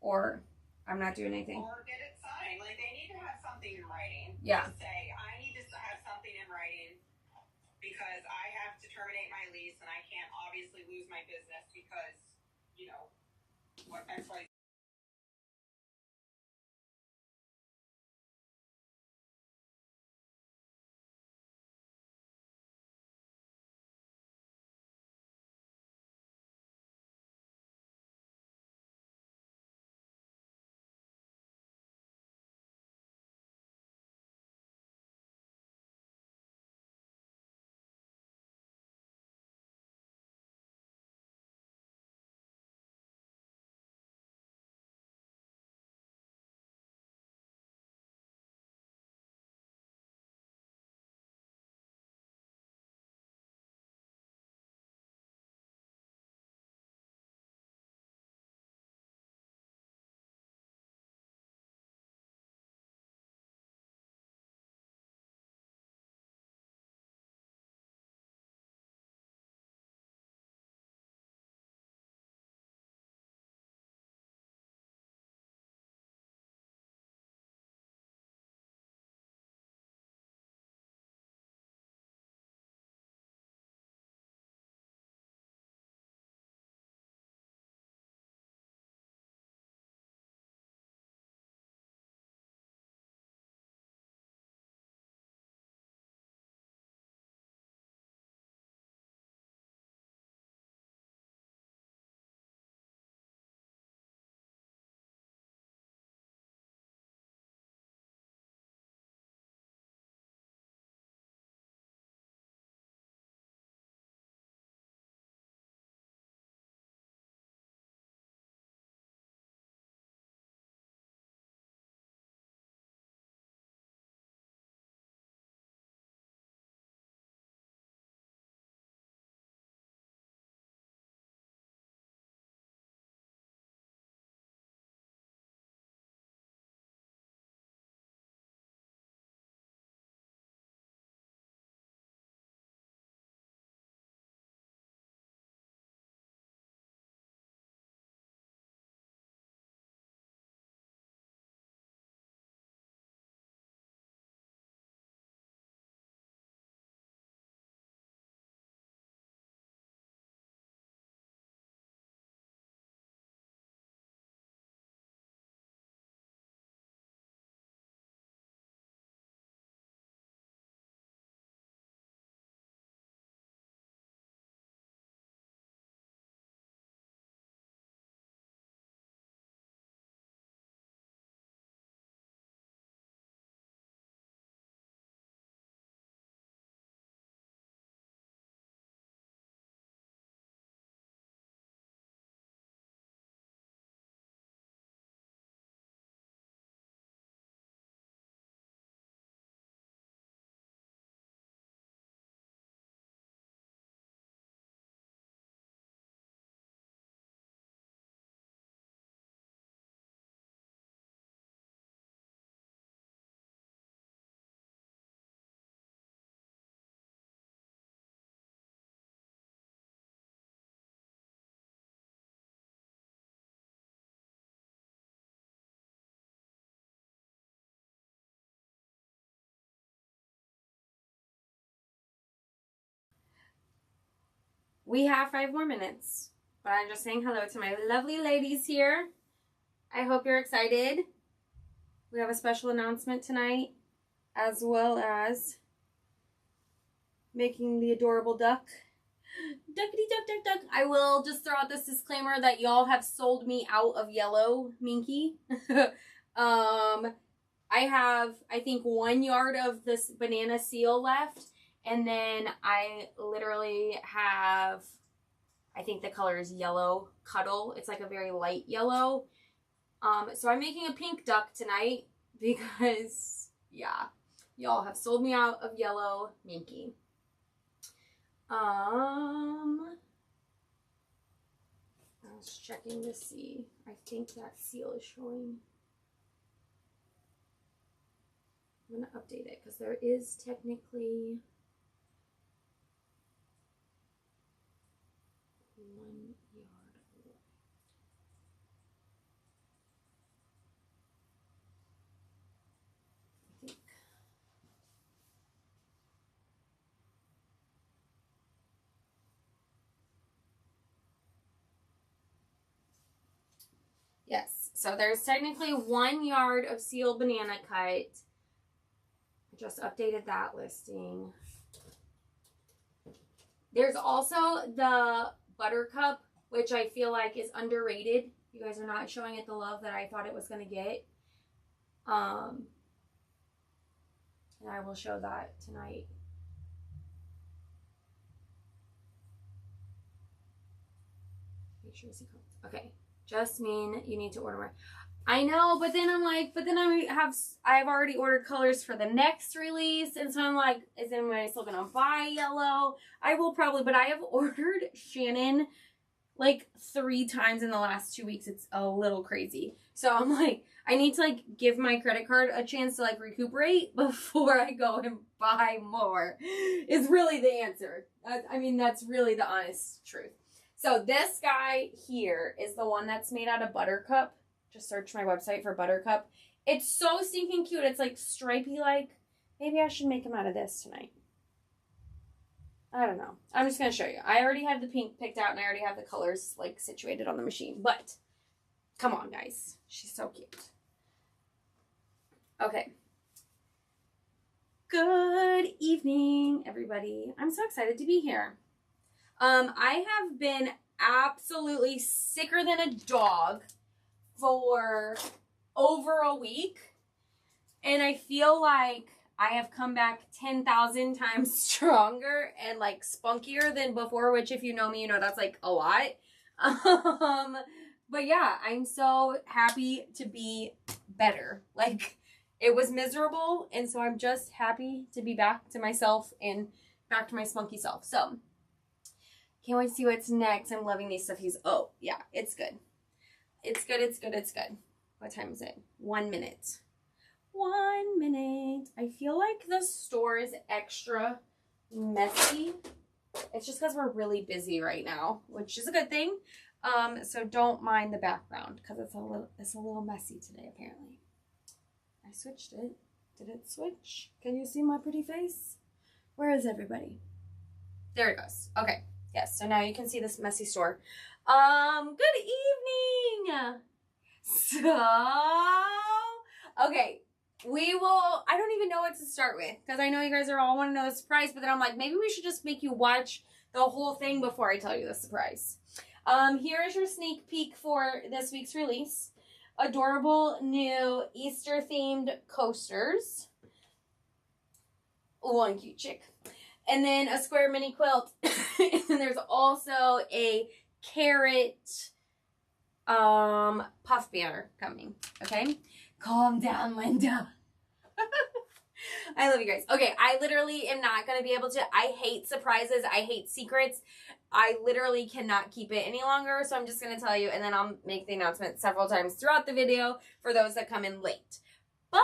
or I'm not doing anything. Or get it signed. Like, they need to have something in writing. Yeah. Just say, I need to have something in writing because I have to terminate my lease and I can't obviously lose my business because, you know, what X, Y, Z. We have 5 more minutes, but I'm just saying hello to my lovely ladies here. I hope you're excited. We have a special announcement tonight, as well as making the adorable duck. Duckity duck duck duck. I will just throw out this disclaimer that y'all have sold me out of yellow minky. I have, I think, 1 yard of this banana seal left, and then I literally have, I think the color is yellow cuddle. It's like a very light yellow. So I'm making a pink duck tonight because, yeah, y'all have sold me out of yellow minky. I was checking to see. I think that seal is showing. I'm going to update it because there is technically 1 yard. So there's technically 1 yard of sealed banana cut. I just updated that listing. There's also the buttercup, which I feel like is underrated. You guys are not showing it the love that I thought it was going to get. And I will show that tonight. Make sure you see comments. Okay. Just mean you need to order more. I know, but then I'm like, I've already ordered colors for the next release, and so I'm like, is anybody still gonna buy yellow? I will probably, but I have ordered Shannon like 3 times in the last 2 weeks. It's a little crazy. So I'm like, I need to like give my credit card a chance to like recuperate before I go and buy more. Is really the answer. I mean, that's really the honest truth. So this guy here is the one that's made out of buttercup. Just search my website for buttercup. It's so stinking cute. It's like stripy like. Maybe I should make him out of this tonight. I don't know. I'm just going to show you. I already have the pink picked out and I already have the colors like situated on the machine. But come on, guys. She's so cute. Okay. Good evening, everybody. I'm so excited to be here. I have been absolutely sicker than a dog for over a week, and I feel like I have come back 10,000 times stronger and like spunkier than before, which if you know me, you know that's like a lot. But yeah, I'm so happy to be better. Like, it was miserable, and so I'm just happy to be back to myself and back to my spunky self. So can't wait to see what's next. I'm loving these stuffies. Oh, yeah, it's good. It's good, it's good, it's good. What time is it? 1 minute. 1 minute. I feel like the store is extra messy. It's just because we're really busy right now, which is a good thing. So don't mind the background because it's a little messy today, apparently. I switched it. Did it switch? Can you see my pretty face? Where is everybody? There it goes. Okay. Yes, so now you can see this messy store. Good evening! So, okay, I don't even know what to start with, because I know you guys are all want to know the surprise, but then I'm like, maybe we should just make you watch the whole thing before I tell you the surprise. Here is your sneak peek for this week's release. Adorable new Easter-themed coasters. One cute chick. And then a square mini quilt. And there's also a carrot puff banner coming. Okay? Calm down, Linda. I love you guys. Okay, I literally am not going to be able to. I hate surprises. I hate secrets. I literally cannot keep it any longer. So I'm just going to tell you, and then I'll make the announcement several times throughout the video for those that come in late. But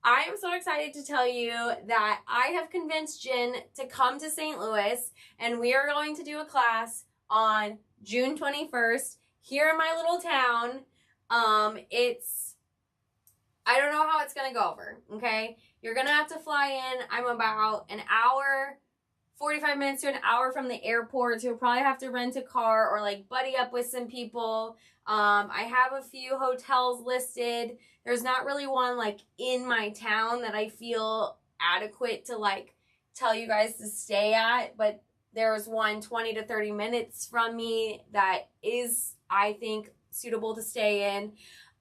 I am so excited to tell you that I have convinced Jen to come to St. Louis, and we are going to do a class on June 21st here in my little town. I don't know how it's going to go over, okay? You're going to have to fly in. I'm about an hour, 45 minutes to an hour from the airport, so you'll probably have to rent a car or like buddy up with some people. I have a few hotels listed. There's not really one like in my town that I feel adequate to like tell you guys to stay at, but there's one 20 to 30 minutes from me that is, I think, suitable to stay in.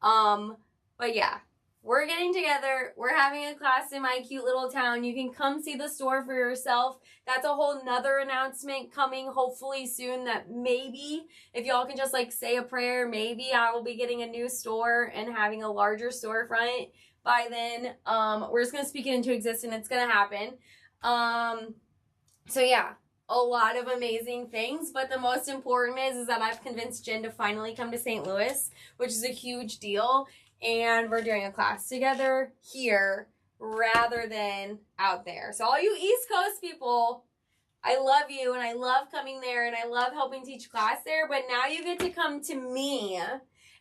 But yeah, we're getting together. We're having a class in my cute little town. You can come see the store for yourself. That's a whole nother announcement coming hopefully soon, that maybe if y'all can just like say a prayer, maybe I will be getting a new store and having a larger storefront by then. We're just going to speak it into existence. It's going to happen. So yeah, a lot of amazing things, but the most important is that I've convinced Jen to finally come to St. Louis, which is a huge deal. And we're doing a class together here rather than out there. So all you East Coast people, I love you and I love coming there and I love helping teach class there. But now you get to come to me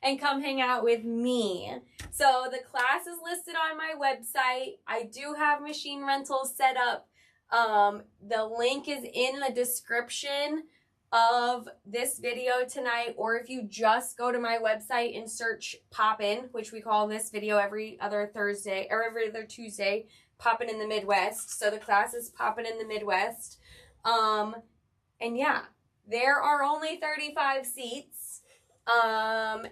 and come hang out with me. So the class is listed on my website. I do have machine rentals set up. The link is in the description of this video tonight, or if you just go to my website and search Poppin', which we call this video every other Thursday or every other Tuesday, Poppin' in the Midwest. So the class is Poppin' in the Midwest. And yeah, there are only 35 seats. And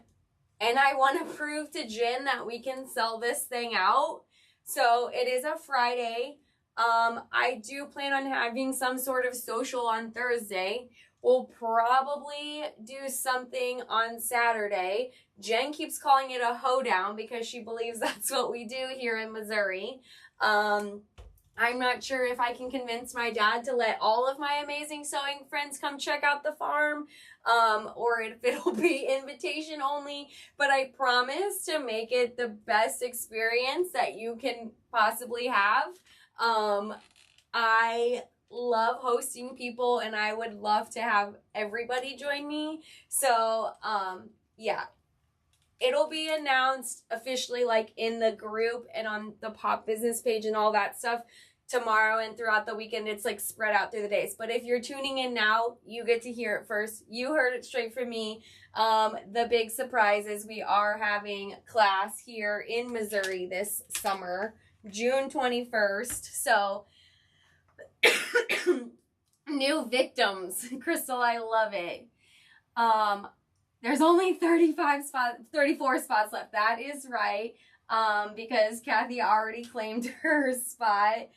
I want to prove to Jen that we can sell this thing out. So it is a Friday. I do plan on having some sort of social on Thursday. We'll probably do something on Saturday. Jen keeps calling it a hoedown because she believes that's what we do here in Missouri. I'm not sure if I can convince my dad to let all of my amazing sewing friends come check out the farm, or if it'll be invitation only, but I promise to make it the best experience that you can possibly have. I love hosting people, and I would love to have everybody join me. So, yeah, it'll be announced officially, like, in the group and on the Pop business page and all that stuff tomorrow and throughout the weekend. It's like spread out through the days. But if you're tuning in now, you get to hear it first. You heard it straight from me. The big surprise is we are having class here in Missouri this summer, June 21st. So, new victims. Crystal, I love it. There's only 34 spots left. That is right. Because Kathy already claimed her spot.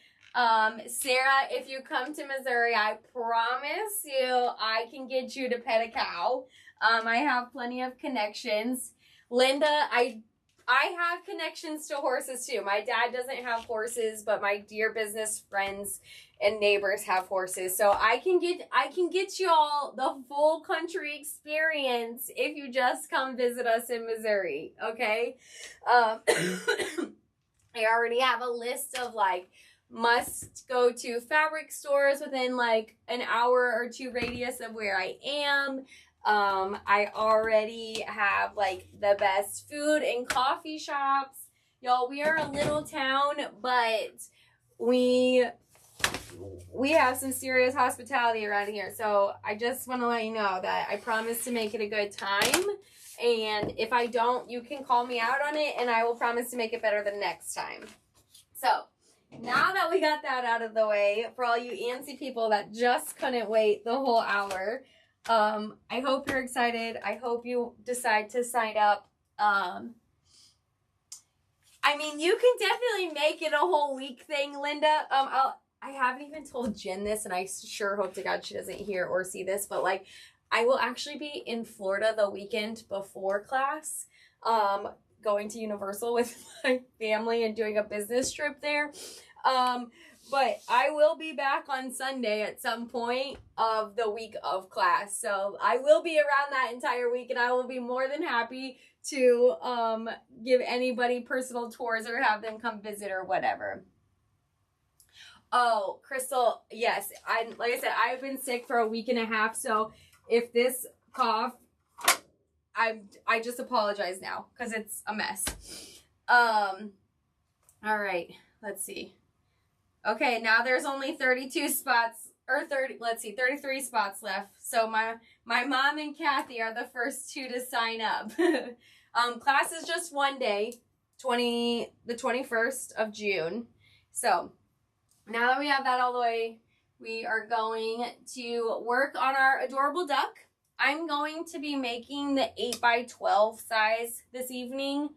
Sarah, if you come to Missouri, I promise you I can get you to pet a cow. I have plenty of connections. Linda, I have connections to horses too. My dad doesn't have horses, but my dear business friends and neighbors have horses. So I can get you all the full country experience if you just come visit us in Missouri, okay? I already have a list of like must go to fabric stores within like an hour or two radius of where I am. I already have like the best food and coffee shops. Y'all, we are a little town, but we have some serious hospitality around here. So I just want to let you know that I promise to make it a good time. And if I don't, you can call me out on it, and I will promise to make it better the next time. So now that we got that out of the way, for all you antsy people that just couldn't wait the whole hour, I hope you're excited. I hope you decide to sign up. I mean, you can definitely make it a whole week thing, Linda. I haven't even told Jen this, and I sure hope to God she doesn't hear or see this, but like, I will actually be in Florida the weekend before class, going to Universal with my family and doing a business trip there. But I will be back on Sunday at some point of the week of class. So I will be around that entire week, and I will be more than happy to give anybody personal tours or have them come visit or whatever. Oh, Crystal, yes. Like I said, I've been sick for a week and a half, so if this cough, I just apologize now because it's a mess. All right, let's see. Okay, now there's only 32 spots, or 33 spots left. So my mom and Kathy are the first two to sign up. Class is just one day, the 21st of June. So now that we have that all the way, we are going to work on our adorable duck. I'm going to be making the 8x12 size this evening.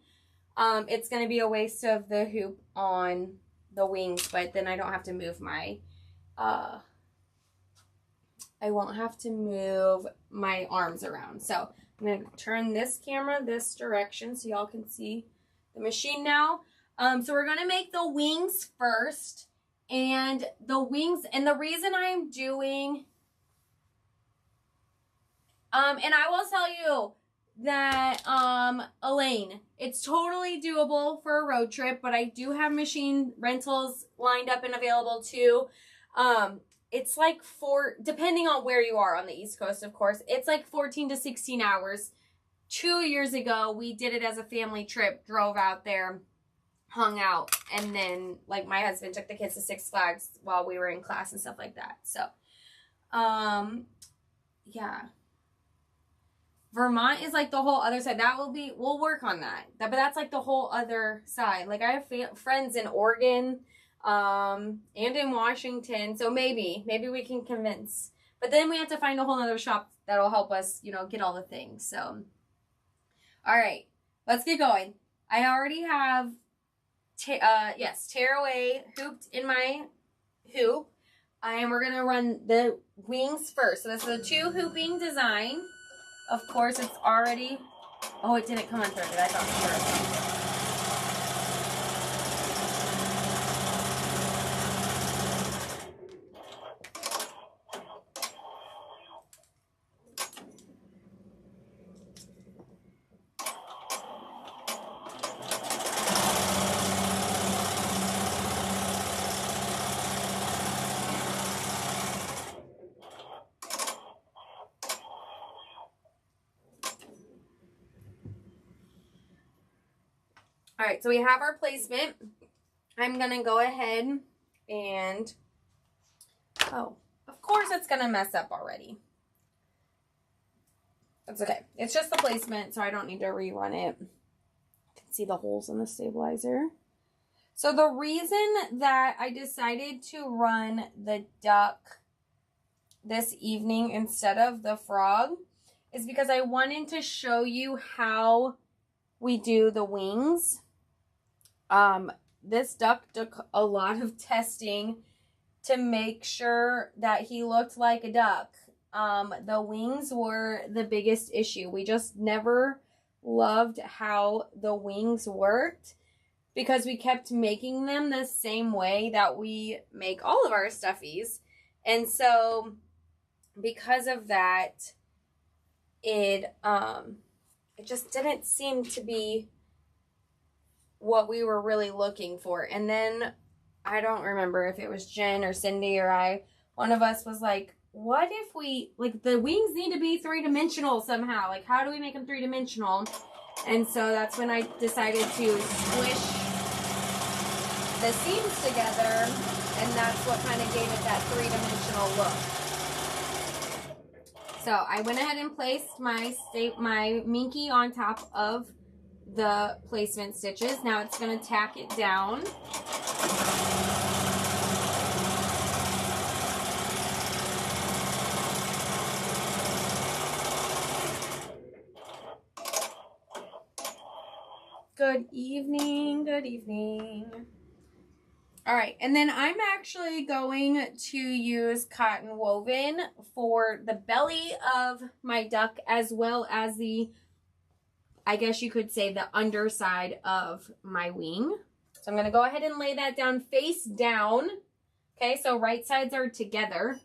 It's going to be a waste of the hoop on the wings, but then I don't have to move my, I won't have to move my arms around. So I'm going to turn this camera this direction so y'all can see the machine now. So we're going to make the wings first. And the wings, and the reason I'm doing, and I will tell you that, Elaine, it's totally doable for a road trip, but I do have machine rentals lined up and available too. It's like depending on where you are on the East Coast, of course, it's like 14 to 16 hours. 2 years ago, we did it as a family trip, drove out there, hung out, and then like my husband took the kids to Six Flags while we were in class and stuff like that. So yeah. Vermont is like the whole other side. We'll work on that. But that's like the whole other side. Like I have friends in Oregon, and in Washington. So maybe we can convince. But then we have to find a whole other shop that'll help us, you know, get all the things. So, all right, let's get going. I already have, tearaway hooped in my hoop. And we're going to run the wings first. So this is a 2 hooping design. Of course, it's already... Oh, it didn't come unthreaded. I thought sure. All right, so we have our placement. I'm going to go ahead and, oh, of course it's going to mess up already. That's okay. It's just the placement, so I don't need to rerun it. You can see the holes in the stabilizer. So the reason that I decided to run the duck this evening instead of the frog is because I wanted to show you how we do the wings. This duck took a lot of testing to make sure that he looked like a duck. The wings were the biggest issue. We just never loved how the wings worked because we kept making them the same way that we make all of our stuffies. And so because of that, it just didn't seem to be what we were really looking for. And then I don't remember if it was Jen or Cindy or I, one of us was like, what if we, like, the wings need to be 3-dimensional somehow. Like, how do we make them 3-dimensional? And so that's when I decided to squish the seams together, and that's what kind of gave it that 3-dimensional look. So I went ahead and placed my minky on top of the placement stitches. Now it's going to tack it down. Good evening, good evening. All right, and then I'm actually going to use cotton woven for the belly of my duck as well as the, I guess you could say, the underside of my wing. So I'm going to go ahead and lay that down face down. Okay, so right sides are together.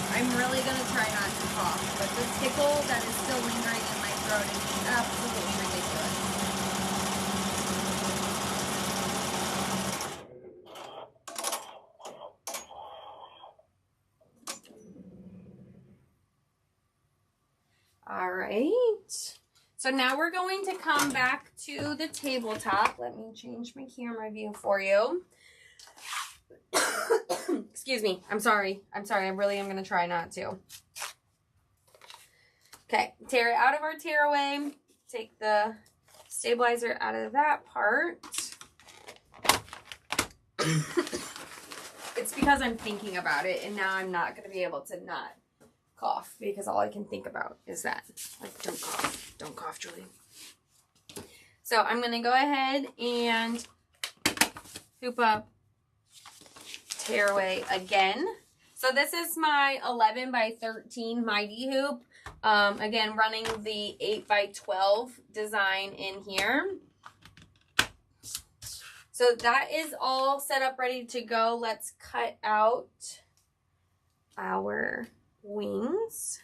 I'm really going to try not to cough, but the tickle that is still lingering in my throat is absolutely ridiculous. All right. So now we're going to come back to the tabletop. Let me change my camera view for you. Excuse me. I'm sorry. I really am going to try not to. Okay. Tear it out of our tearaway. Take the stabilizer out of that part. It's because I'm thinking about it, and now I'm not going to be able to not cough because all I can think about is that. Like, don't cough. Don't cough, Julie. So I'm going to go ahead and hoop up tearaway again. So this is my 11 by 13 mighty hoop. Again, running the 8x12 design in here. So that is all set up, ready to go. Let's cut out our wings.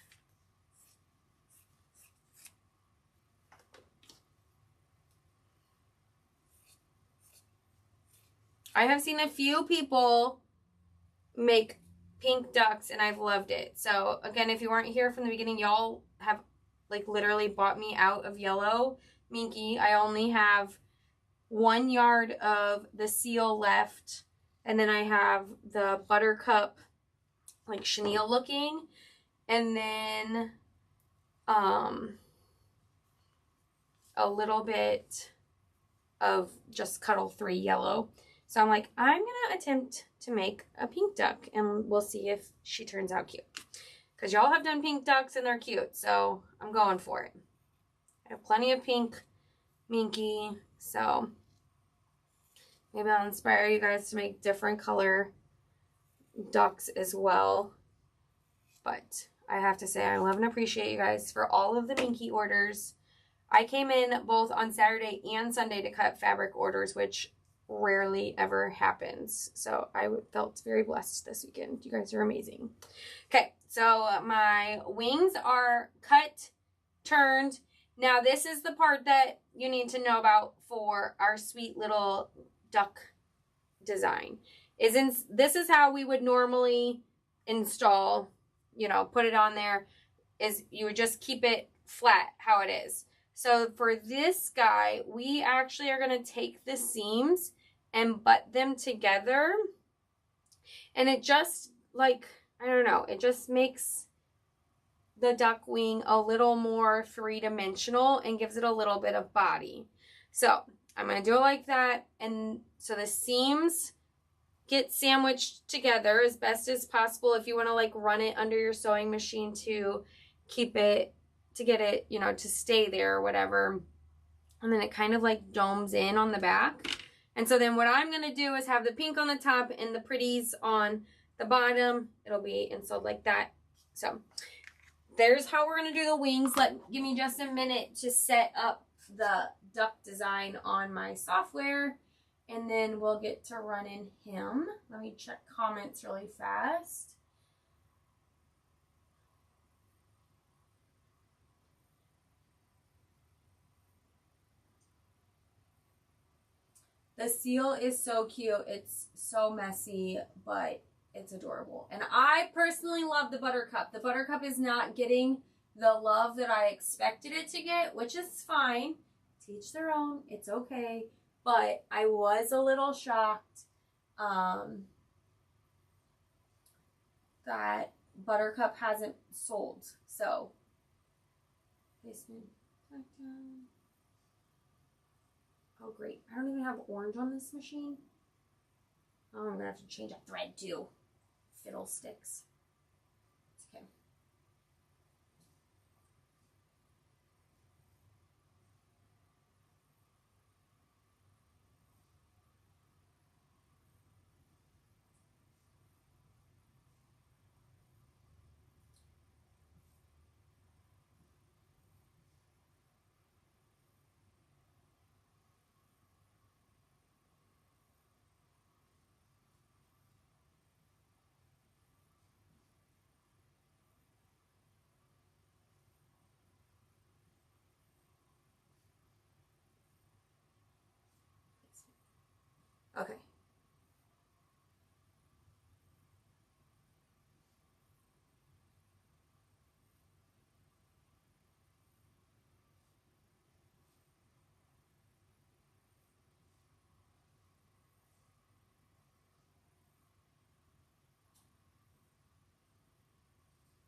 I have seen a few people make pink ducks and I've loved it. So again, if you weren't here from the beginning, y'all have like literally bought me out of yellow minky. I only have 1 yard of the seal left, and then I have the buttercup like chenille looking, and then a little bit of just Cuddle 3 yellow. So I'm like, I'm gonna attempt to make a pink duck and we'll see if she turns out cute, because y'all have done pink ducks and they're cute, so I'm going for it. I have plenty of pink minky, so maybe I'll inspire you guys to make different color ducks as well. But I have to say, I love and appreciate you guys for all of the minky orders. I came in both on Saturday and Sunday to cut fabric orders, which rarely ever happens. So I felt very blessed this weekend. You guys are amazing. Okay, so my wings are cut, turned. Now this is the part that you need to know about for our sweet little duck design. This is how we would normally install, you know, put it on there, is you would just keep it flat how it is. So for this guy, we actually are going to take the seams and butt them together. And it just, like, I don't know, it just makes the duck wing a little more three-dimensional and gives it a little bit of body. So I'm going to do it like that. And so the seams get sandwiched together as best as possible. If you want to like run it under your sewing machine to keep it, to get it, you know, to stay there or whatever. And then it kind of like domes in on the back. And so then what I'm going to do is have the pink on the top and the pretties on the bottom. It'll be installed like that. So there's how we're going to do the wings. Give me just a minute to set up the duck design on my software, and then we'll get to running him. Let me check comments really fast. The seal is so cute. It's so messy, but it's adorable. And I personally love the buttercup. The buttercup is not getting the love that I expected it to get, which is fine. Teach their own. It's okay. But I was a little shocked that buttercup hasn't sold. So, oh, great. I don't even have orange on this machine. Oh, I'm going to have to change a thread too. Fiddlesticks. Okay. Okay.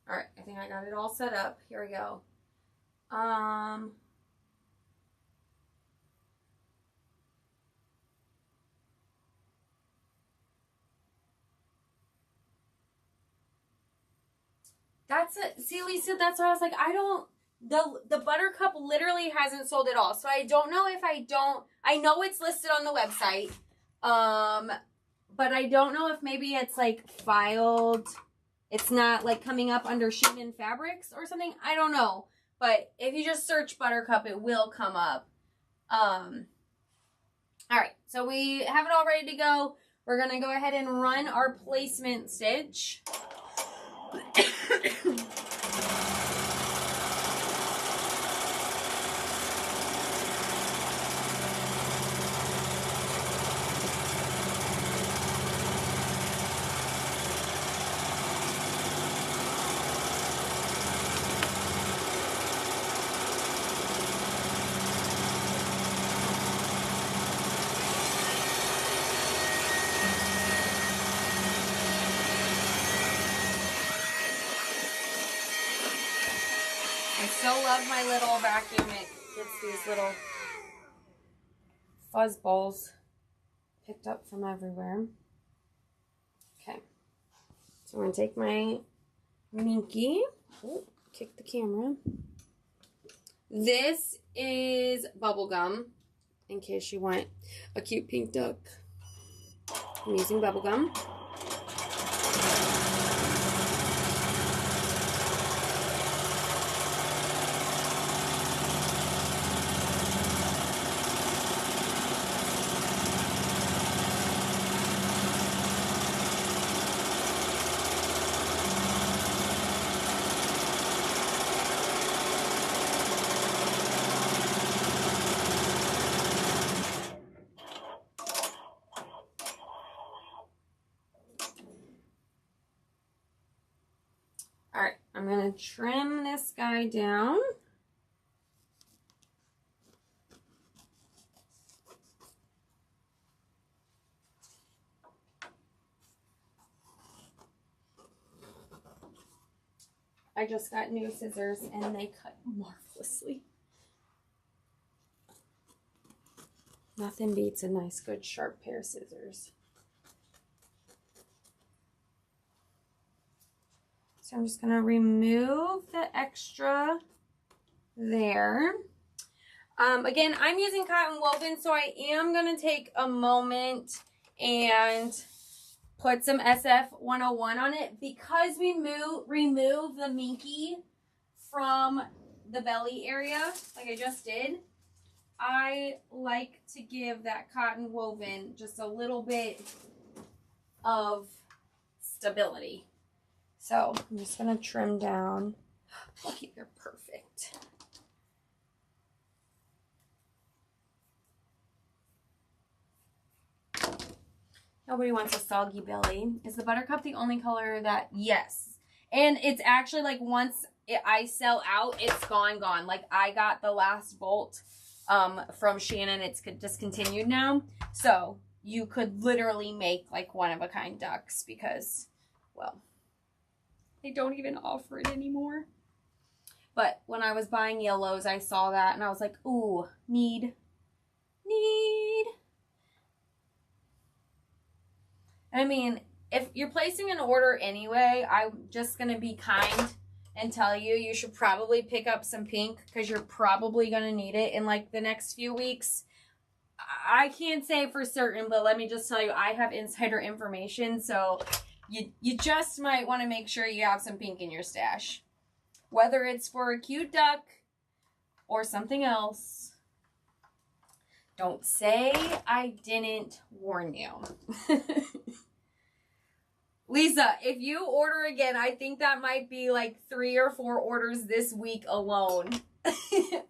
All right, I think I got it all set up. Here we go. That's it. See, Lisa, that's why I was like, the buttercup literally hasn't sold at all. So I don't know if I know it's listed on the website. But I don't know if maybe it's like filed it's not like coming up under Shannon Fabrics or something. I don't know. But if you just search Buttercup, it will come up. All right, so we have it all ready to go. We're going to go ahead and run our placement stitch. I still love my little vacuum. It gets these little fuzz balls picked up from everywhere. Okay. So I'm going to take my Minky. Oh, kick the camera. This is bubblegum, in case you want a cute pink duck. I'm using bubblegum. Alright, I'm going to trim this guy down. I just got new scissors and they cut marvelously. Nothing beats a nice, good, sharp pair of scissors. So I'm just going to remove the extra there. Again, I'm using cotton woven, so I am going to take a moment and put some SF 101 on it. Because we remove the Minky from the belly area, like I just did, I like to give that cotton woven just a little bit of stability. So I'm just going to trim down. Lucky, they're perfect. Nobody wants a soggy belly. Is the Buttercup the only color that, yes. And it's actually like once I sell out, it's gone. Like I got the last bolt from Shannon. It's discontinued now. So you could literally make like one-of-a-kind ducks because, well, they don't even offer it anymore. But when I was buying yellows, I saw that and I was like, ooh, need. I mean, if you're placing an order anyway, I'm just going to be kind and tell you, you should probably pick up some pink because you're probably going to need it in like the next few weeks. I can't say for certain, but let me just tell you, I have insider information, so you just might want to make sure you have some pink in your stash. Whether it's for a cute duck or something else, don't say I didn't warn you. Lisa, if you order again, I think that might be like 3 or 4 orders this week alone.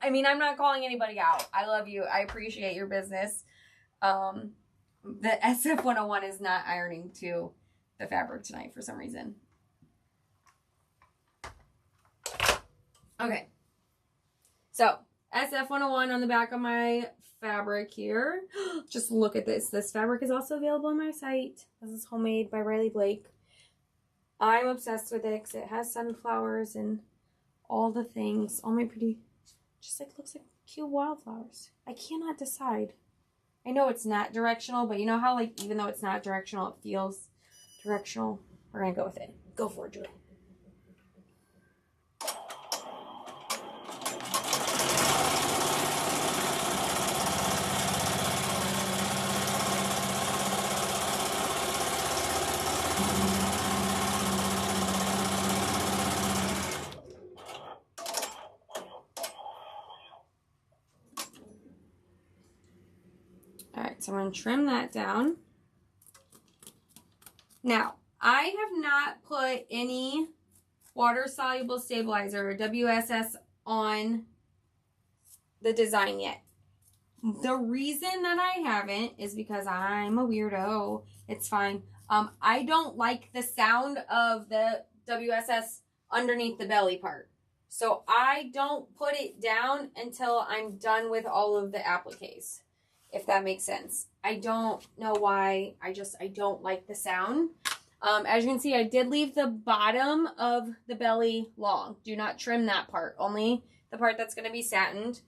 I mean, I'm not calling anybody out. I love you. I appreciate your business. The SF101 is not ironing to the fabric tonight for some reason. Okay. So, SF101 on the back of my fabric here. Just look at this. This fabric is also available on my site. This is homemade by Riley Blake. I'm obsessed with it because it has sunflowers and all the things. All my pretty, just like looks like cute wildflowers. I cannot decide. I know it's not directional, but you know how like even though it's not directional, it feels directional? We're going to go with it. Go for it, Julie. so I'm going to trim that down. Now, I have not put any water-soluble stabilizer or WSS on the design yet. The reason that I haven't is because I'm a weirdo. It's fine. I don't like the sound of the WSS underneath the belly part. So I don't put it down until I'm done with all of the appliques, if that makes sense. I don't know why. I don't like the sound. As you can see, I did leave the bottom of the belly long. Do not trim that part. Only the part that's going to be satined.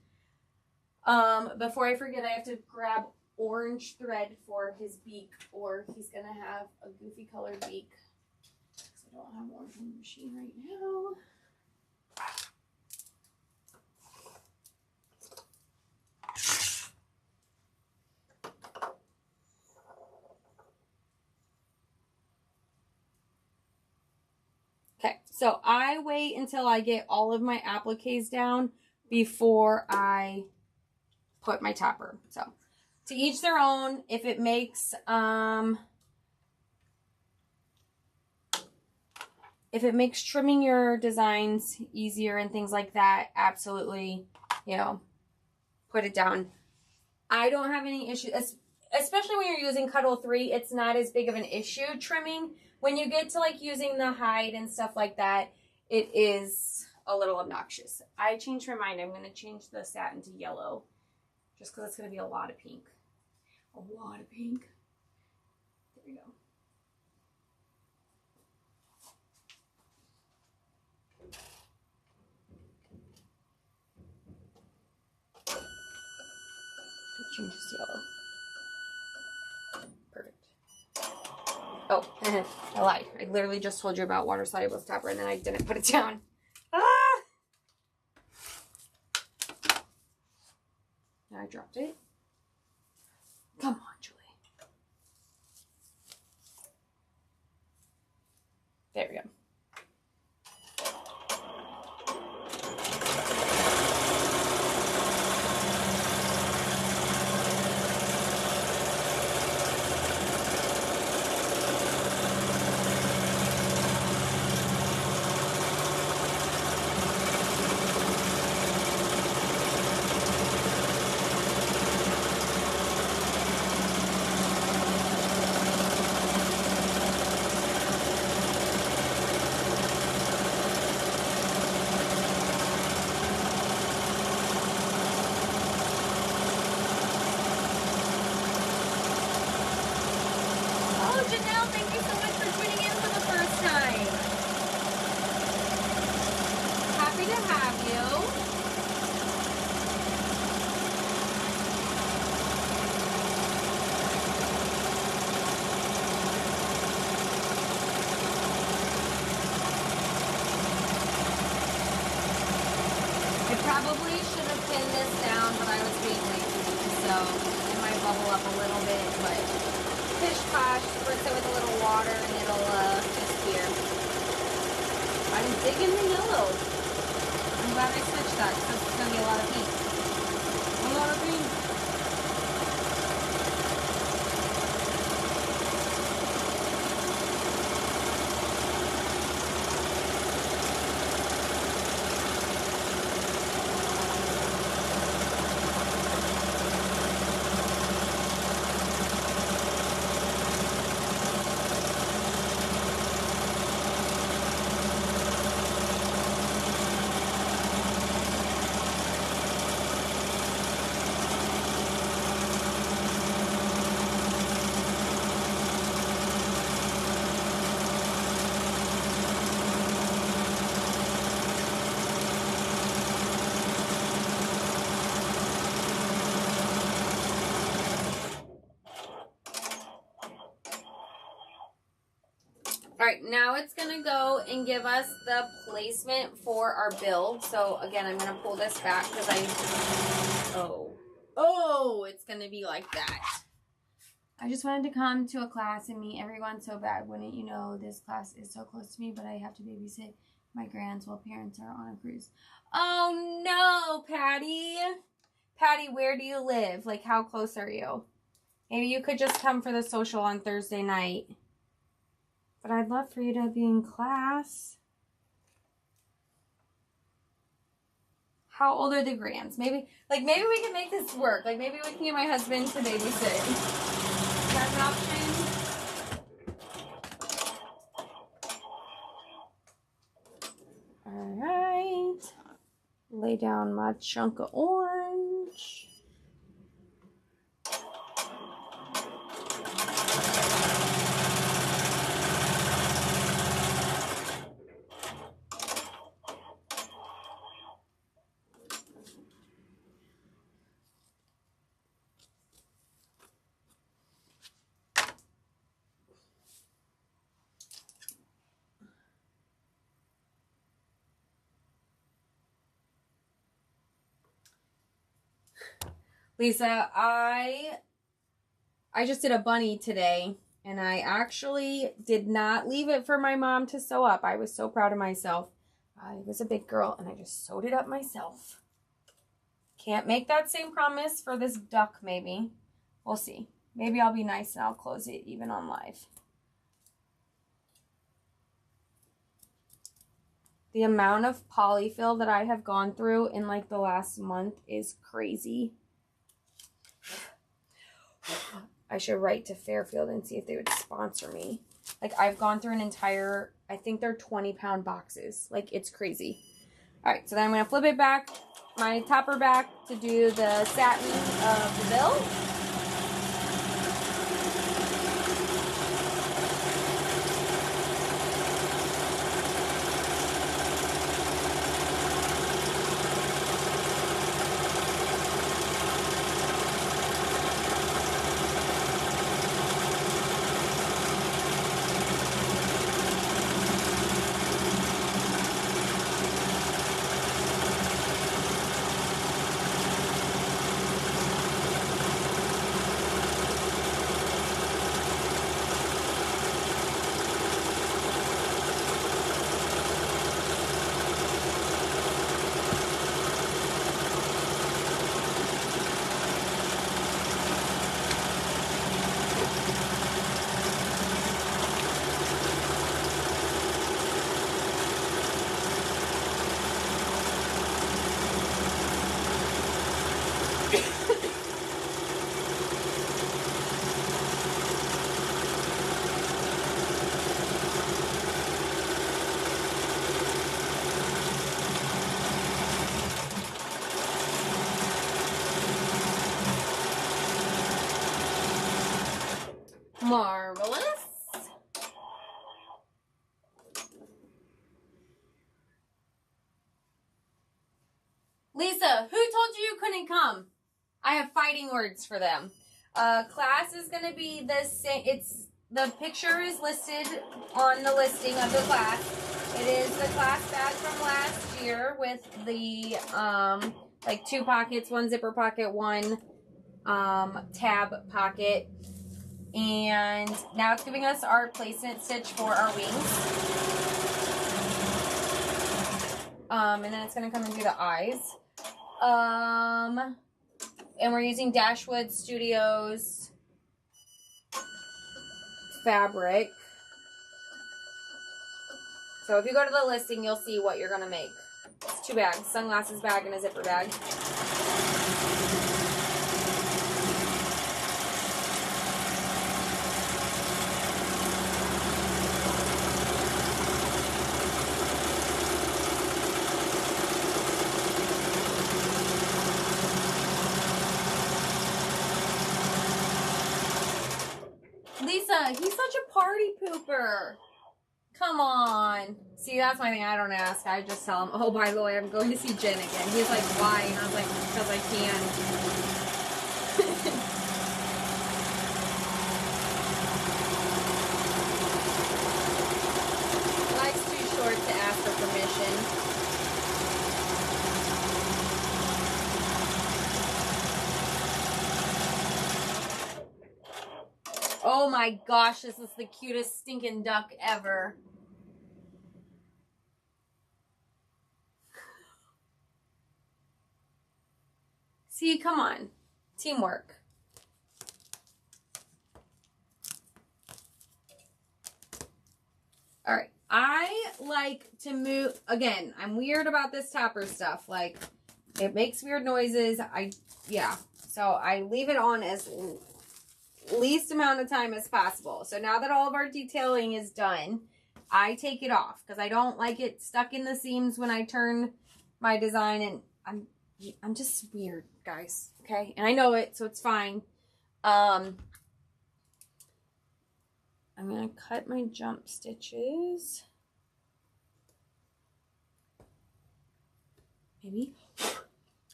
Before I forget, I have to grab orange thread for his beak, or he's going to have a goofy colored beak. I don't have orange on the machine right now. Okay, so I wait until I get all of my appliques down before I put my topper. So to each their own. If it makes trimming your designs easier and things like that, absolutely, you know, put it down. I don't have any issues, especially when you're using Cuddle 3. It's not as big of an issue trimming. When you get to like using the hide and stuff like that, it is a little obnoxious. I changed my mind. I'm going to change the satin to yellow just because it's going to be a lot of pink. A lot of pink. There we go. Change this to yellow. Perfect. Oh, I lied. I literally just told you about water soluble stopper and then I didn't put it down. Ah! Now I dropped it. Come on, Julie. There we go. Probably should have pinned this down, but I was being lazy, so it might bubble up a little bit, but pish posh, spritz it with a little water and it'll disappear. I'm digging the yellow. I'm glad I switched that because it's going to be a lot of pink. A lot of pink. Alright, now it's going to go and give us the placement for our bill. So, again, I'm going to pull this back because it's going to be like that. I just wanted to come to a class and meet everyone so bad. Wouldn't you know, this class is so close to me, but I have to babysit my grands while parents are on a cruise. Oh, no, Patty. Patty, where do you live? Like, how close are you? Maybe you could just come for the social on Thursday night. But I'd love for you to be in class. How old are the grands? Maybe we can make this work. Like, maybe we can get my husband to babysit. Is that an option? Alright. Lay down my chunk of orange. Lisa, I just did a bunny today, and I actually did not leave it for my mom to sew up. I was so proud of myself. I was a big girl, and I just sewed it up myself. Can't make that same promise for this duck, maybe. We'll see. Maybe I'll be nice and I'll close it even on live. The amount of polyfill that I have gone through in like the last month is crazy. I should write to Fairfield and see if they would sponsor me. Like, I've gone through an entire, I think they're 20-pound boxes. Like, it's crazy. All right, so then I'm going to flip it back, my topper back, to do the satin of the bill. Marvelous. Lisa, who told you you couldn't come? I have fighting words for them. Class is going to be the same. The picture is listed on the listing of the class. It is the class bag from last year with the like 2 pockets, 1 zipper pocket, 1 tab pocket. And now it's giving us our placement stitch for our wings. And then it's going to come and do the eyes. And we're using Dashwood Studios fabric. So if you go to the listing, you'll see what you're going to make. It's 2 bags, sunglasses bag and a zipper bag. Lisa, he's such a party pooper. Come on. See, that's my thing. I don't ask. I just tell him, oh, by the way, I'm going to see Jen again. He's like, why? And I was like, because I can. Life's too short to ask for permission. Oh my gosh, this is the cutest stinking duck ever. See, come on. Teamwork. All right. I like to move, again, I'm weird about this topper stuff. Like, it makes weird noises. Yeah. So I leave it on as least amount of time as possible. So now that all of our detailing is done, I take it off because I don't like it stuck in the seams when I turn my design, and I'm just weird, guys. Okay, and I know it, so it's fine. I'm gonna cut my jump stitches. Maybe.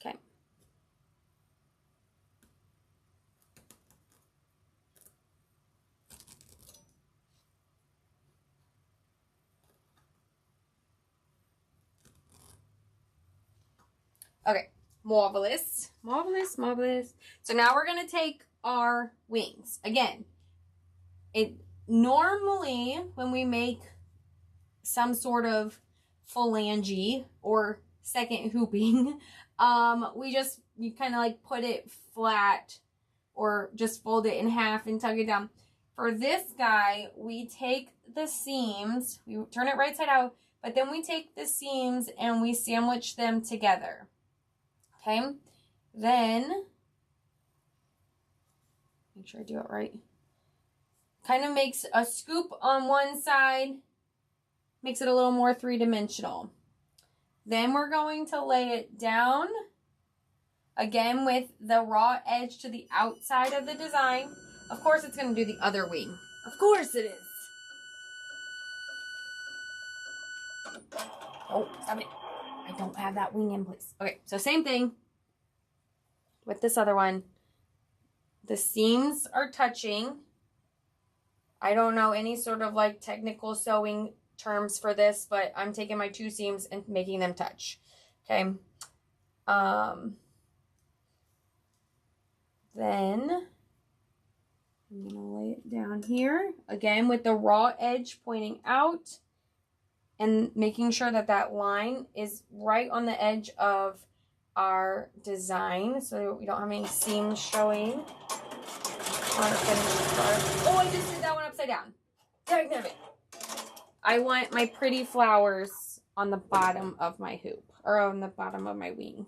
Okay. Okay, marvelous, marvelous, marvelous. So now we're gonna take our wings. Again, normally when we make some sort of phalange or second hooping, you kind of like put it flat or just fold it in half and tug it down. For this guy, we take the seams, we turn it right side out, but then we take the seams and we sandwich them together. Okay, then, make sure I do it right. Kind of makes a scoop on one side, makes it a little more three-dimensional. Then we're going to lay it down, again with the raw edge to the outside of the design. Of course, it's going to do the other wing. Of course it is. Oh, stop it. I don't have that wing in place. Okay, so same thing with this other one. The seams are touching. I don't know any sort of like technical sewing terms for this, but I'm taking my two seams and making them touch. Okay. Then I'm gonna lay it down here again with the raw edge pointing out and making sure that that line is right on the edge of our design so we don't have any seams showing. Oh, I just did that one upside down. Dang it. I want my pretty flowers on the bottom of my hoop, or on the bottom of my wing.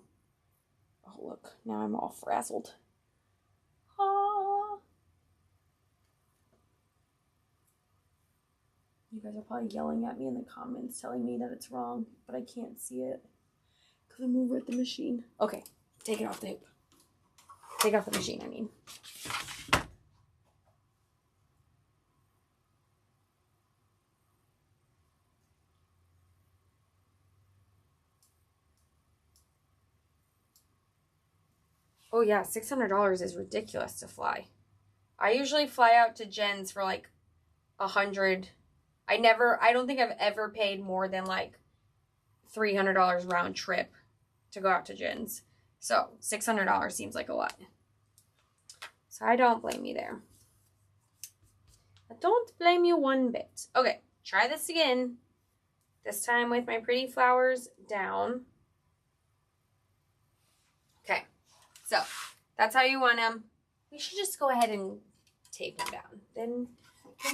Oh, look, now I'm all frazzled. Ah. You guys are probably yelling at me in the comments, telling me that it's wrong, but I can't see it because I'm over at the machine. Okay, take it off the hoop. Take off the machine, I mean. Oh yeah, $600 is ridiculous to fly. I usually fly out to Jen's for like $100. I don't think I've ever paid more than like $300 round trip to go out to Jen's. So $600 seems like a lot. So I don't blame you there. I don't blame you one bit. Okay, try this again. This time with my pretty flowers down. Okay, so that's how you want them. We should just go ahead and tape them down. Then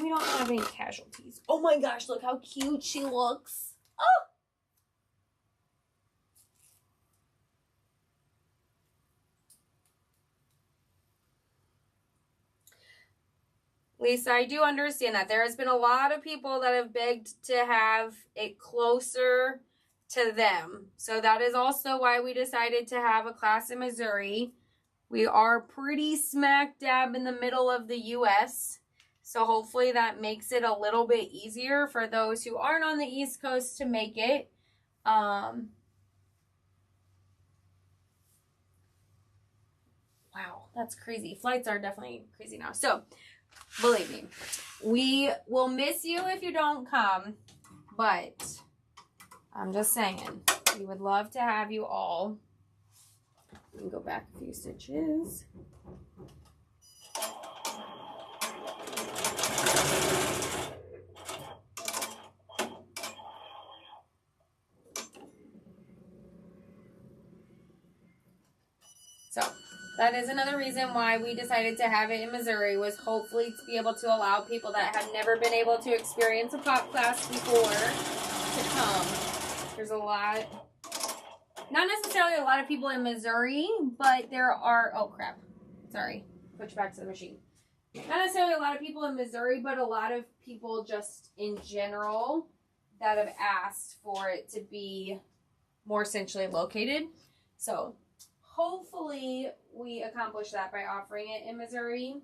we don't have any casualties. Oh my gosh, look how cute she looks. Oh! Lisa, I do understand that. There has been a lot of people that have begged to have it closer to them. So that is also why we decided to have a class in Missouri. We are pretty smack dab in the middle of the U.S., so hopefully that makes it a little bit easier for those who aren't on the East Coast to make it. Wow, that's crazy. Flights are definitely crazy now. So, believe me, we will miss you if you don't come, but I'm just saying, we would love to have you all. We can go back a few stitches. So that is another reason why we decided to have it in Missouri, was hopefully to be able to allow people that have never been able to experience a pop class before to come. There's a lot, not necessarily a lot of people in Missouri, but there are, oh crap, sorry, push back to the machine. Not necessarily a lot of people in Missouri, but a lot of people just in general that have asked for it to be more centrally located. So hopefully we accomplish that by offering it in Missouri.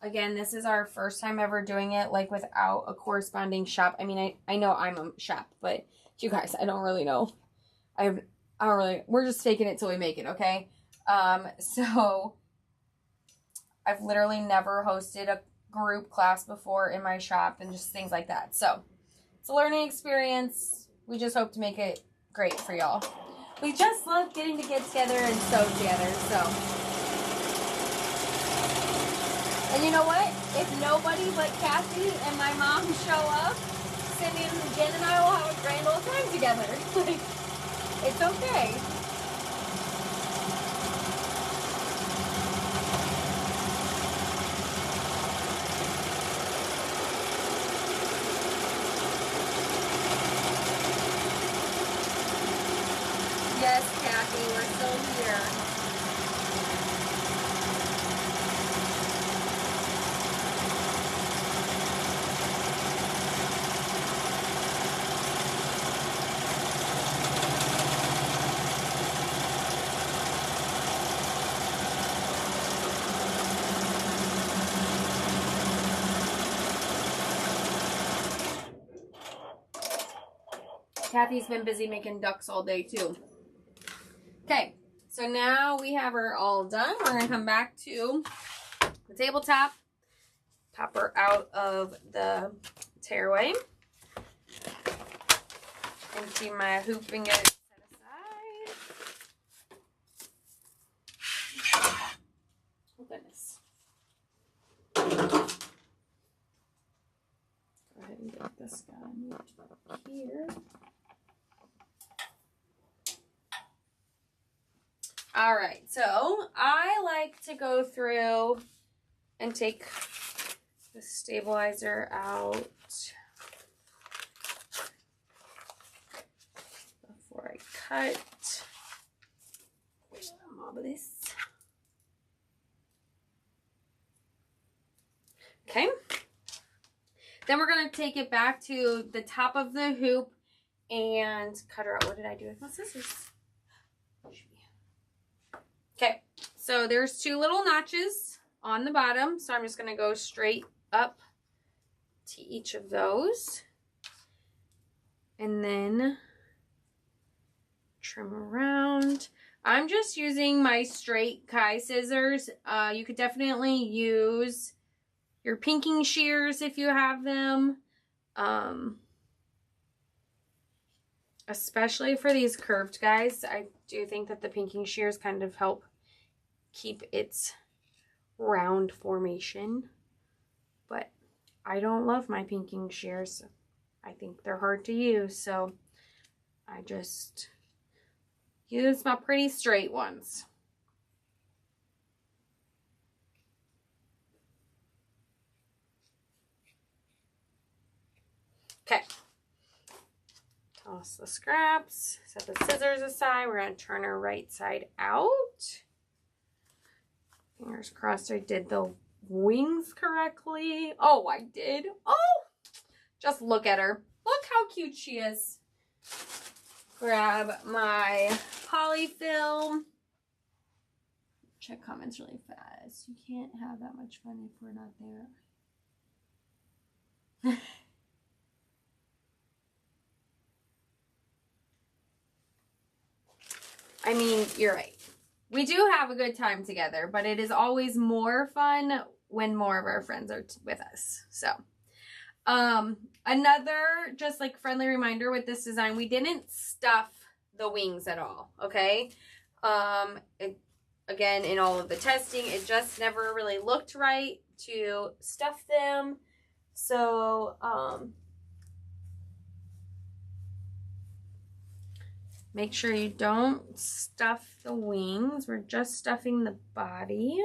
Again, this is our first time ever doing it like without a corresponding shop. I mean, I know I'm a shop, but you guys, I don't really know. We're just faking it till we make it, okay? So I've literally never hosted a group class before in my shop and just things like that. So it's a learning experience. We just hope to make it great for y'all. We just love getting to get together and sew together, so. And you know what? If nobody but Kathy and my mom show up, Cindy and Jen and I will have a grand old time together. Like, it's okay. Yes, Kathy, we're still here. Kathy's been busy making ducks all day too. Okay, so now we have her all done. We're going to come back to the tabletop, pop her out of the tearaway, empty my hoop and get it set aside. Oh goodness. Go ahead and get this guy moved here. All right, so I like to go through and take the stabilizer out before I cut. Mob this. Okay. Then we're going to take it back to the top of the hoop and cut her out. What did I do with my scissors? Okay, so there's two little notches on the bottom, so I'm just going to go straight up to each of those and then trim around. I'm just using my straight Kai scissors. You could definitely use your pinking shears if you have them, especially for these curved guys. I do think that the pinking shears kind of help keep its round formation, but I don't love my pinking shears. I think they're hard to use, so I just use my pretty straight ones. Okay. Toss the scraps, set the scissors aside. We're going to turn her right side out. Fingers crossed I did the wings correctly. Oh, I did. Oh, just look at her. Look how cute she is. Grab my polyfilm. Check comments really fast. You can't have that much fun if we're not there. I mean, you're right. We do have a good time together, but it is always more fun when more of our friends are with us. So, another just like friendly reminder with this design, we didn't stuff the wings at all, okay? Again, in all of the testing, it just never really looked right to stuff them. So, Make sure you don't stuff the wings. We're just stuffing the body.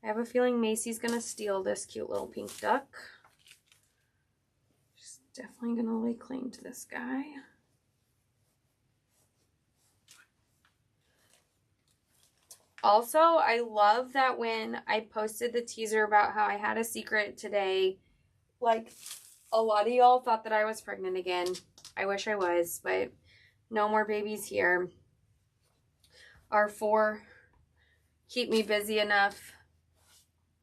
I have a feeling Macy's gonna steal this cute little pink duck. She's definitely gonna lay claim to this guy. Also, I love that when I posted the teaser about how I had a secret today, like, a lot of y'all thought that I was pregnant again. I wish I was, but no more babies here. Our 4 keep me busy enough.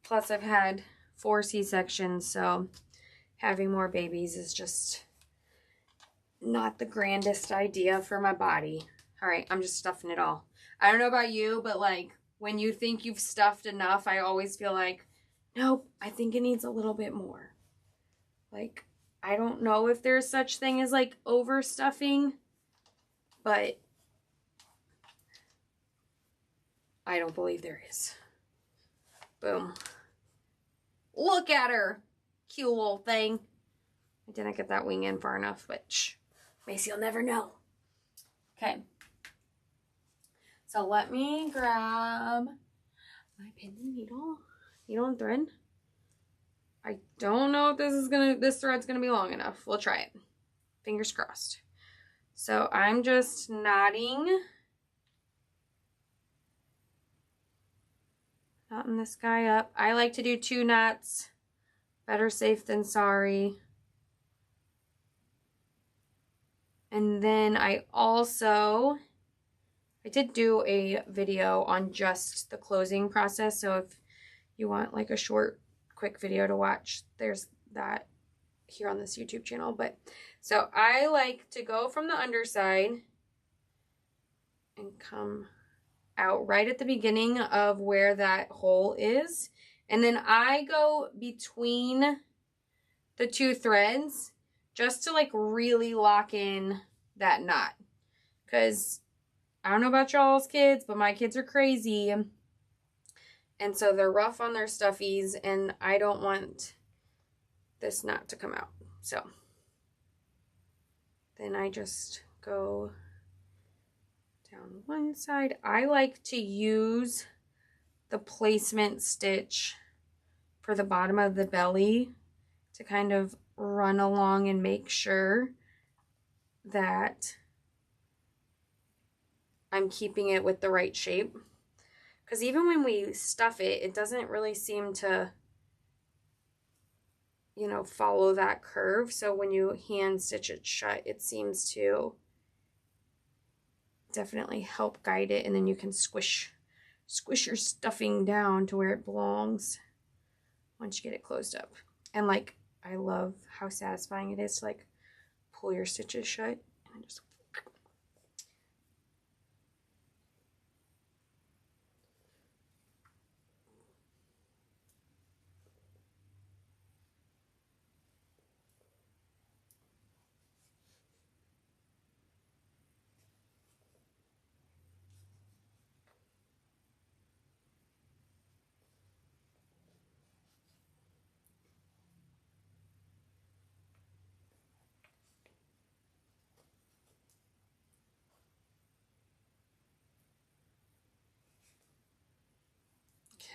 Plus, I've had 4 C-sections, so having more babies is just not the grandest idea for my body. All right, I'm just stuffing it all. I don't know about you, but like when you think you've stuffed enough, I always feel like, nope, I think it needs a little bit more. Like, I don't know if there's such thing as like overstuffing, but I don't believe there is. Boom. Look at her. Cute little thing. I didn't get that wing in far enough, but shh. Macy will never know. Okay. So let me grab my pin and needle and thread. I don't know if this thread's gonna be long enough. We'll try it. Fingers crossed. So I'm just knotting this guy up. I like to do 2 knots. Better safe than sorry. And then I did do a video on just the closing process. So if you want like a short, quick video to watch, there's that here on this YouTube channel. But so I like to go from the underside and come out right at the beginning of where that hole is. And then I go between the 2 threads just to like really lock in that knot. Because I don't know about y'all's kids, but my kids are crazy. And so they're rough on their stuffies, and I don't want this knot to come out. So then I just go down one side. I like to use the placement stitch for the bottom of the belly to kind of run along and make sure that I'm keeping it with the right shape. Because even when we stuff it, it doesn't really seem to, you know, follow that curve. So when you hand stitch it shut, it seems to definitely help guide it. And then you can squish your stuffing down to where it belongs once you get it closed up. And like, I love how satisfying it is to like pull your stitches shut and just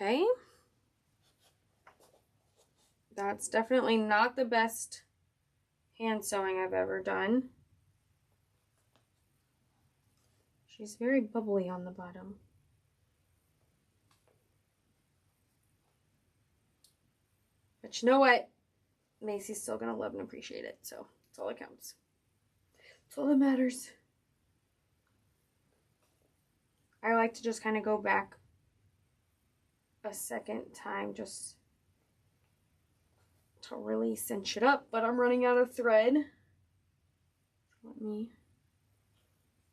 okay. That's definitely not the best hand sewing I've ever done. She's very bubbly on the bottom. But you know what? Macy's still gonna love and appreciate it, so that's all that counts. That's all that matters. I like to just kind of go back a second time just to really cinch it up, but I'm running out of thread. Let me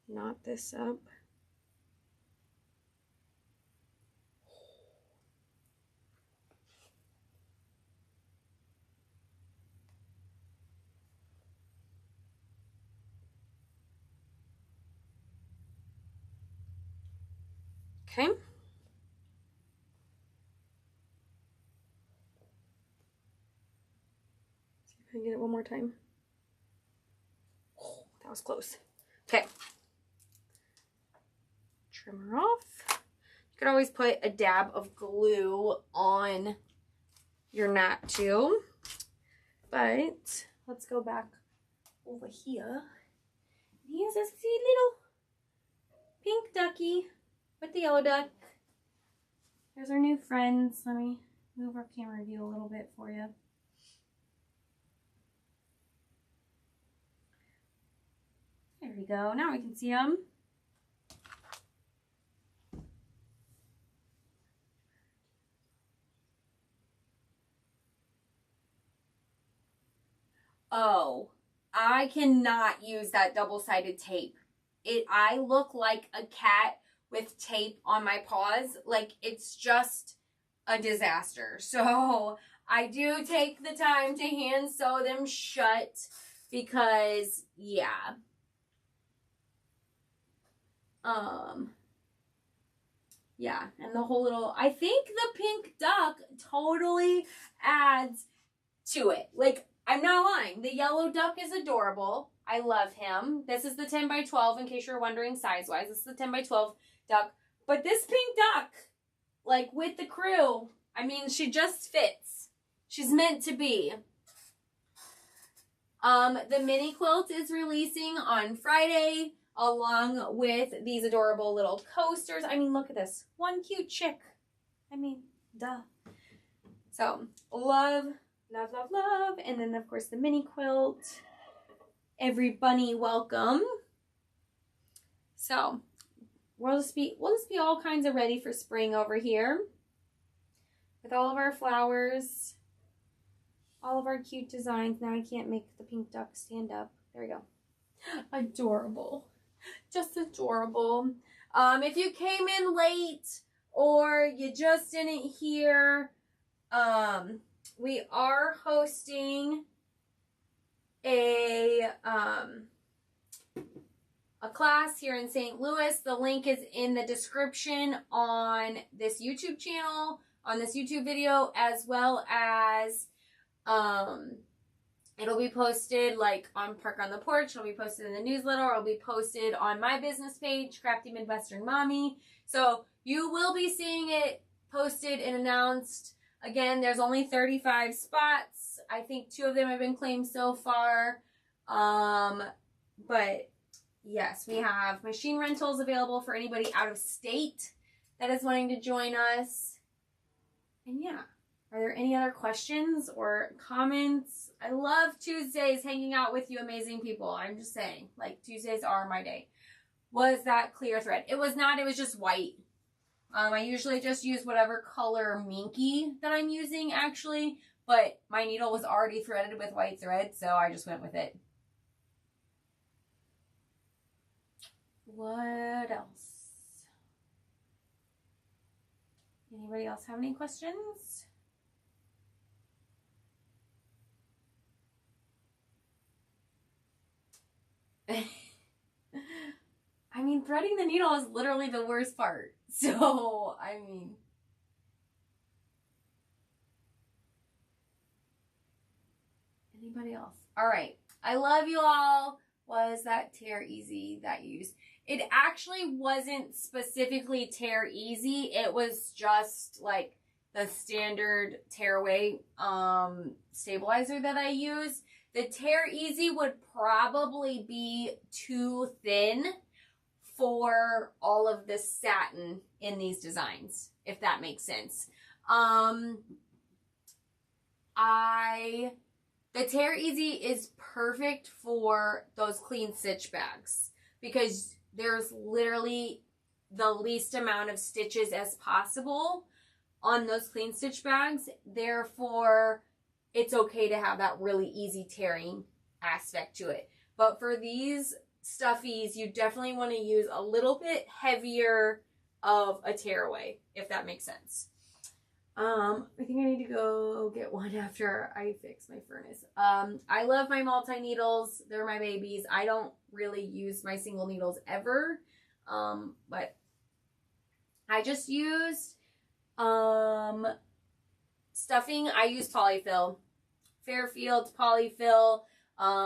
knot this up. Okay. See if I can get it one more time. Oh, that was close. Okay. Trim her off. You could always put a dab of glue on your knot too. But let's go back over here. Here's a sweet little pink ducky with the yellow duck. There's our new friends. Let me move our camera view a little bit for you. There we go. Now we can see them. Oh, I cannot use that double-sided tape. I look like a cat with tape on my paws. Like, it's just a disaster. So I do take the time to hand sew them shut because, yeah. Yeah, and the whole little, I think the pink duck totally adds to it. Like, I'm not lying. The yellow duck is adorable. I love him. This is the 10 by 12, in case you're wondering size-wise. This is the 10 by 12 duck. But this pink duck, like, with the crew, I mean, she just fits. She's meant to be. The mini quilt is releasing on Friday, along with these adorable little coasters. I mean, look at this. One cute chick. I mean, duh. So, love, love, love, love. And then, of course, the mini quilt. Every bunny welcome. So, we'll just be all kinds of ready for spring over here. With all of our flowers. All of our cute designs. Now I can't make the pink duck stand up. There we go. Adorable. Just adorable. If you came in late or you just didn't hear, we are hosting a class here in St. Louis. The link is in the description on this YouTube channel, on this YouTube video, as well as it'll be posted like on Park on the Porch. It'll be posted in the newsletter. It'll be posted on my business page, Crafty Midwestern Mommy. So you will be seeing it posted and announced. Again, there's only 35 spots. I think 2 of them have been claimed so far. But yes, we have machine rentals available for anybody out of state that is wanting to join us. And yeah. Are there any other questions or comments? I love Tuesdays hanging out with you amazing people. I'm just saying, like, Tuesdays are my day. Was that clear thread? It was not. It was just white. I usually just use whatever color minky that I'm using, actually. But my needle was already threaded with white thread, so I just went with it. What else? Anybody else have any questions? I mean, threading the needle is literally the worst part. So, I mean. Anybody else? All right. I love you all. Was that tear easy that you used? It actually wasn't specifically tear easy. It was just like the standard tearaway stabilizer that I use. The tear easy would probably be too thin for all of the satin in these designs, if that makes sense. The Tear Easy is perfect for those clean stitch bags because there's literally the least amount of stitches as possible on those clean stitch bags. Therefore, it's okay to have that really easy tearing aspect to it. But for these stuffies, you definitely want to use a little bit heavier of a tearaway, if that makes sense. I think I need to go get one after I fix my furnace. I love my multi-needles. They're my babies. I don't really use my single needles ever. But I just used stuffing. I use polyfill. Fairfield's polyfill.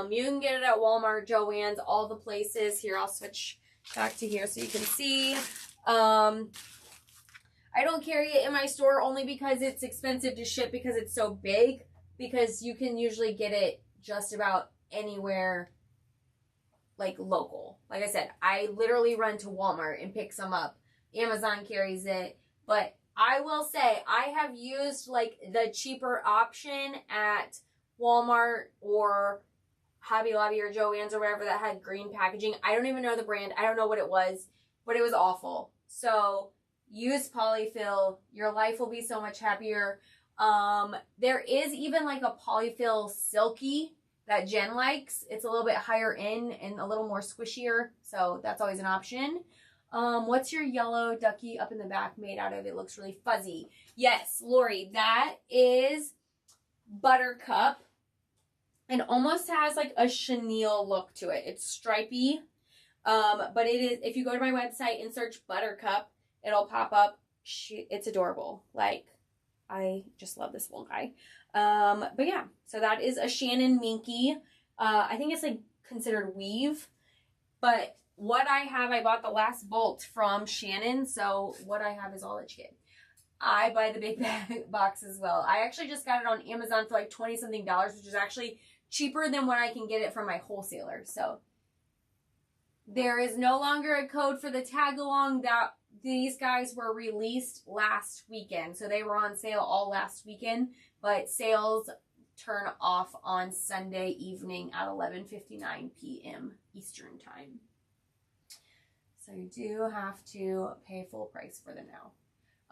You can get it at Walmart, Joann's, all the places. Here, I'll switch back to here so you can see. I don't carry it in my store only because it's expensive to ship because it's so big, because you can usually get it just about anywhere, like local. Like I said, I literally run to Walmart and pick some up. Amazon carries it, but I will say I have used like the cheaper option at Walmart or Hobby Lobby or Joann's or whatever that had green packaging. I don't even know the brand. I don't know what it was, but it was awful. So use polyfill. Your life will be so much happier. There is even like a polyfill silky that Jen likes. It's a little bit higher in and a little more squishier, so that's always an option. What's your yellow ducky up in the back made out of? It looks really fuzzy. Yes, Lori, that is Buttercup. And almost has like a chenille look to it. It's stripy, but it is, if you go to my website and search Buttercup, it'll pop up. It's adorable. Like, I just love this little guy. But yeah, so that is a Shannon Minky. I think it's like considered weave, but what I have, I bought the last bolt from Shannon, so what I have is all that you get. I buy the big box as well. I actually just got it on Amazon for like 20 something dollars, which is actually cheaper than what I can get it from my wholesaler. So there is no longer a code for the tag along. That these guys were released last weekend, so they were on sale all last weekend, but sales turn off on Sunday evening at 11:59 p.m. Eastern time. So you do have to pay full price for them now.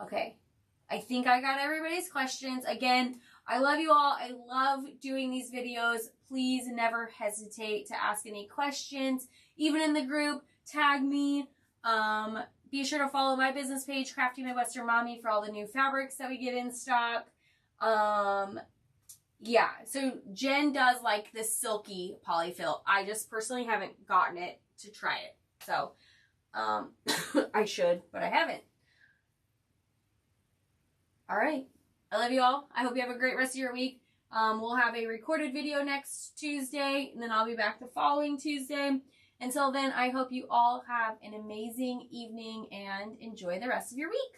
Okay, I think I got everybody's questions. Again, I love you all. I love doing these videos. Please never hesitate to ask any questions. Even in the group, tag me. Be sure to follow my business page, Crafty Midwestern Mommy, for all the new fabrics that we get in stock. Yeah, so Jen does like the silky polyfill. I just personally haven't gotten it to try it. So, I should, but I haven't. All right. I love you all. I hope you have a great rest of your week. We'll have a recorded video next Tuesday, and then I'll be back the following Tuesday. Until then, I hope you all have an amazing evening and enjoy the rest of your week.